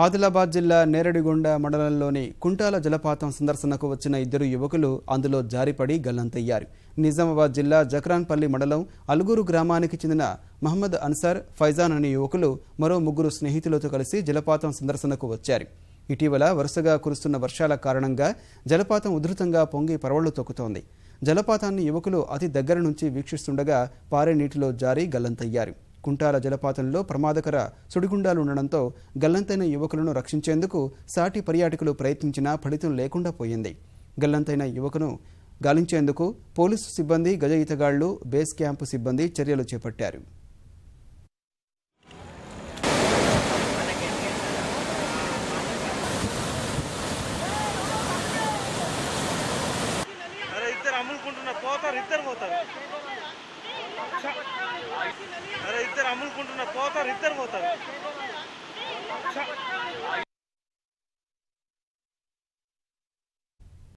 ఆదిలాబాద్ జిల్లా నేరడిగొండ మండలంలోని కుంటాల జలపాతం సందర్శనకు వచ్చిన ఇద్దరు యువకులు అందులో జారిపడి గల్లంతయ్యారు. నిజామాబాద్ జిల్లా జక్రాన్పల్లి మండలం అలుగూరు గ్రామానికి చెందిన మహమ్మద్ అన్సార్, ఫైజాన్ అనే యువకులు మరో ముగ్గురు స్నేహితులతో కలిసి జలపాతం సందర్శనకు వచ్చారు. ఇటీవల వరుసగా కురుస్తున్న వర్షాల కారణంగా జలపాతం ఉధృతంగా పొంగి పరవళ్లు తొక్కుతోంది. జలపాతాన్ని యువకులు అతి దగ్గర నుంచి వీక్షిస్తుండగా పారే నీటిలో జారి గల్లంతయ్యారు. కుంటాల జలపాతంలో ప్రమాదకర సుడిగుండాలు ఉండడంతో గల్లంతైన యువకులను రక్షించేందుకు సాటి పర్యాటకులు ప్రయత్నించినా ఫలితం లేకుండా పోయింది. గల్లంతైన యువకును గాలించేందుకు పోలీసు సిబ్బంది, గజ ఈతగాళ్లు, బేస్ క్యాంపు సిబ్బంది చర్యలు చేపట్టారు. ఇద్దరు అమ్ముకుంటున్న పోతారు.